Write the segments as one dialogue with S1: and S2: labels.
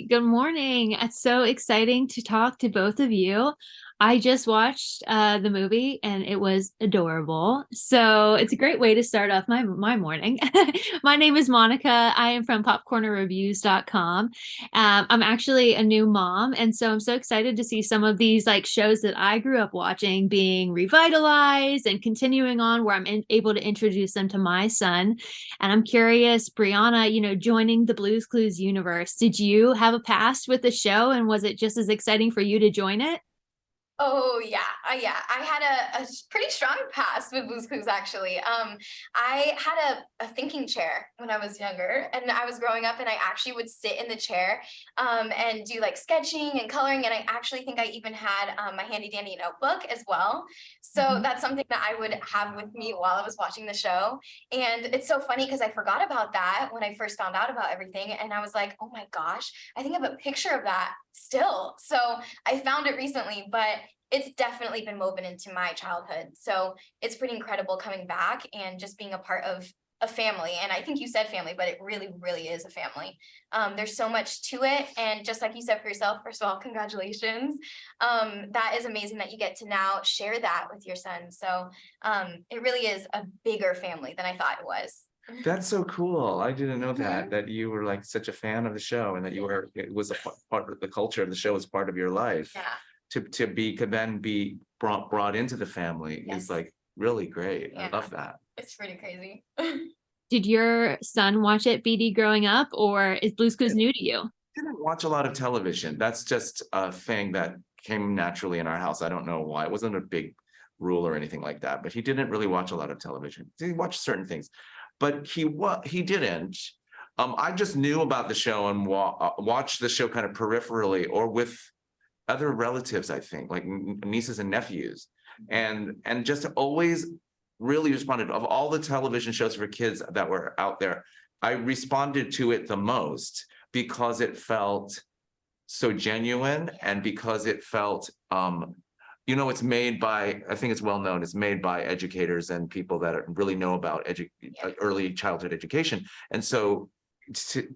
S1: Good morning. It's so exciting to talk to both of you. I just watched the movie and it was adorable. So it's a great way to start off my morning. My name is Monica. I am from popcornerreviews.com. I'm actually a new mom, and so I'm so excited to see some of these like shows that I grew up watching being revitalized and continuing on where able to introduce them to my son. And I'm curious, Brianna, joining the Blues Clues universe, did you have a past with the show and was it just as exciting for you to join it?
S2: Oh yeah, yeah. I had a pretty strong past with Blue's Clues actually. I had a thinking chair when I was younger, and I was growing up, and I actually would sit in the chair, and do like sketching and coloring. And I actually think I even had my handy dandy notebook as well. So
S1: Mhm.
S2: that's something that I would have with me while I was watching the show. And it's so funny because I forgot about that when I first found out about everything, and I was like, oh my gosh, I think I have a picture of that still. So I found it recently, but it's definitely been woven into my childhood. So it's pretty incredible coming back and just being a part of a family. And I think you said family, but it really, really is a family. There's so much to it. And just like you said for yourself, first of all, congratulations. That is amazing that you get to now share that with your son. So it really is a bigger family than I thought it was.
S3: That's so cool. I didn't know that
S2: Mhm.
S3: that you were like such a fan of the show and that you were it was a part of the culture of the show as part of your life.
S2: Yeah.
S3: To be could then be brought into the family is
S2: Yes.
S3: like really great. I
S2: Yeah.
S3: love that.
S2: It's pretty crazy.
S1: Did your son watch it, BD, growing up, or is Blues
S3: I
S1: Clues new to you?
S3: didn't watch a lot of television. That's just a thing that came naturally in our house. I don't know why. It wasn't a big rule or anything like that, but he didn't really watch a lot of television. He watched certain things, but he didn't. I just knew about the show and watched the show kind of peripherally or with other relatives, I think, like nieces and nephews, and just always really responded of all the television shows for kids that were out there. I responded to it the most because it felt so genuine and because it felt it's made by, I think it's well known, it's made by educators and people that really know about early childhood education. And so to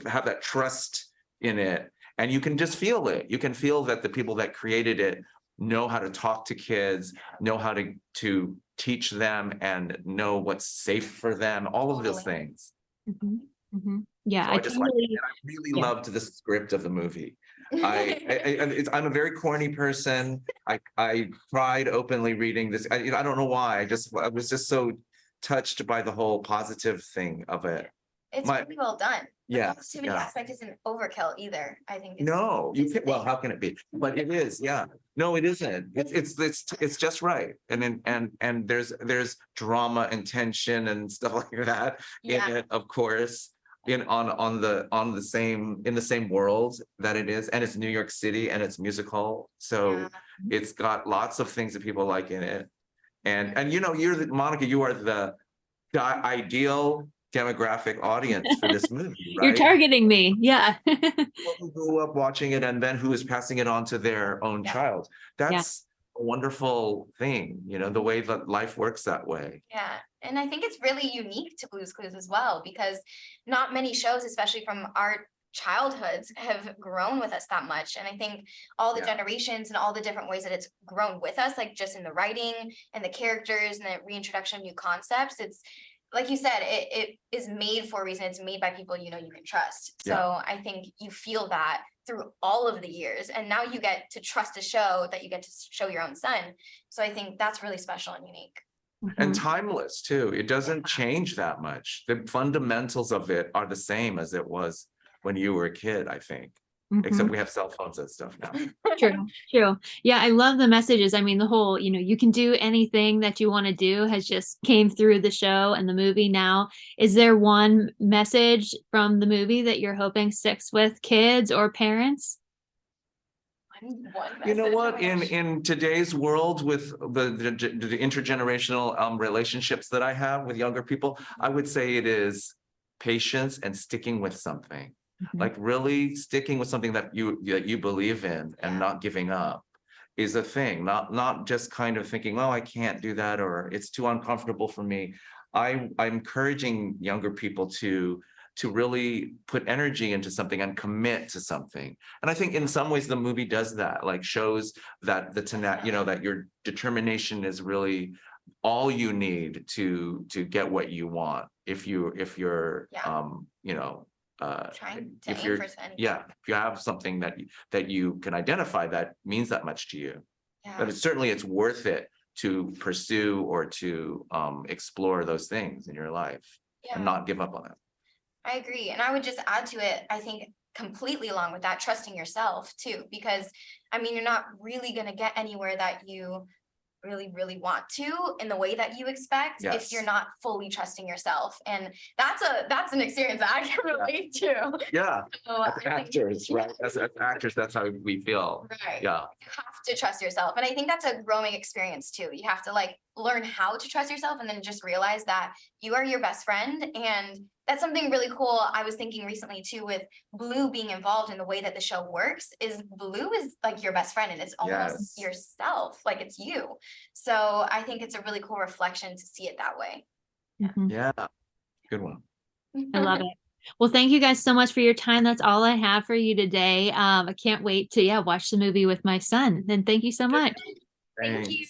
S3: have that trust in it, and you can just feel it. You can feel that the people that created it know how to talk to kids, know how to teach them, and know what's safe for them, all of those
S2: Totally.
S3: things.
S1: Mhm. Mhm. Yeah,
S3: So
S1: I
S3: I just like it,
S1: totally.
S3: and I really
S1: Yeah.
S3: loved the script of the movie. I'm a very corny person. I cried openly reading this. I don't know why. I was just so touched by the whole positive thing of it.
S2: It's
S3: My
S2: really well done. The
S3: Yes,
S2: positivity
S3: yeah.
S2: aspect isn't overkill either. I think
S3: No, you
S2: it's
S3: can. Well,
S2: big.
S3: how can it be? But it is. Yeah. No, it isn't. It's just right. And then and there's drama and tension and stuff like that in
S2: Yeah.
S3: it, of course. In on the same in the same world that it is, and it's New York City and it's musical,
S2: Yeah.
S3: so it's got lots of things that people like in it.
S2: Mhm.
S3: And you're the Monica, you are the ideal demographic audience for this movie,
S1: You're
S3: right?
S1: targeting me. Yeah.
S3: People who grew up watching it and then who is passing it on to their own
S2: Yeah.
S3: child.
S1: Yeah.
S3: That's a wonderful thing, the way that life works that way.
S2: Yeah. And I think it's really unique to Blue's Clues as well, because not many shows, especially from our childhoods, have grown with us that much. And I think all the
S3: Yeah.
S2: generations and all the different ways that it's grown with us, like just in the writing and the characters and the reintroduction of new concepts, it's like you said, it is made for a reason. It's made by people you can trust. So
S3: Yeah.
S2: I think you feel that through all of the years. And now you get to trust a show that you get to show your own son. So I think that's really special and unique.
S3: And
S1: Mhm.
S3: timeless too. It doesn't
S2: Yeah.
S3: change that much. The fundamentals of it are the same as it was when you were a kid, I think. Except
S1: Mhm.
S3: we have cell phones and stuff now.
S1: True, true. Yeah, I love the messages. I mean, the whole, you can do anything that you want to do has just came through the show and the movie now. Is there one message from the movie that you're hoping sticks with kids or parents?
S2: One
S3: You know
S2: message. Oh
S3: what?
S2: my
S3: In
S2: gosh.
S3: today's world, with the intergenerational relationships that I have with younger people, I would say it is patience and sticking with something,
S1: Mhm.
S3: like really sticking with something that you believe in and
S2: Yeah.
S3: not giving up is a thing. Not just kind of thinking, oh, I can't do that, or it's too uncomfortable for me. I'm encouraging younger people to to really put energy into something and commit to something. And I think in some ways the movie does that, like shows that that your determination is really all you need to get what you want. If you're
S2: Trying to
S3: if
S2: aim
S3: you're
S2: for something.
S3: if you have something that you can identify that means that much to you. But it's worth it to pursue or to explore those things in your life and not give up on it.
S2: I agree. And I would just add to it, I think completely along with that, trusting yourself too, because I mean, you're not really going to get anywhere that you really, really want to in the way that you expect if you're not fully trusting yourself. And that's an experience that I can relate to.
S3: Yeah.
S2: So
S3: As actors, right? As actors, that's how we feel.
S2: Right.
S3: Yeah.
S2: You have to trust yourself. And I think that's a growing experience too. You have to like learn how to trust yourself and then just realize that you are your best friend. And that's something really cool. I was thinking recently too, with Blue being involved in the way that the show works, is Blue is like your best friend and it's almost yourself, like it's you. So I think it's a really cool reflection to see it that way.
S1: Mhm.
S3: Yeah. Good one.
S1: I love it. Well, thank you guys so much for your time. That's all I have for you today. I can't wait to watch the movie with my son. And thank you so much.
S2: Thank
S3: Thanks.
S2: you.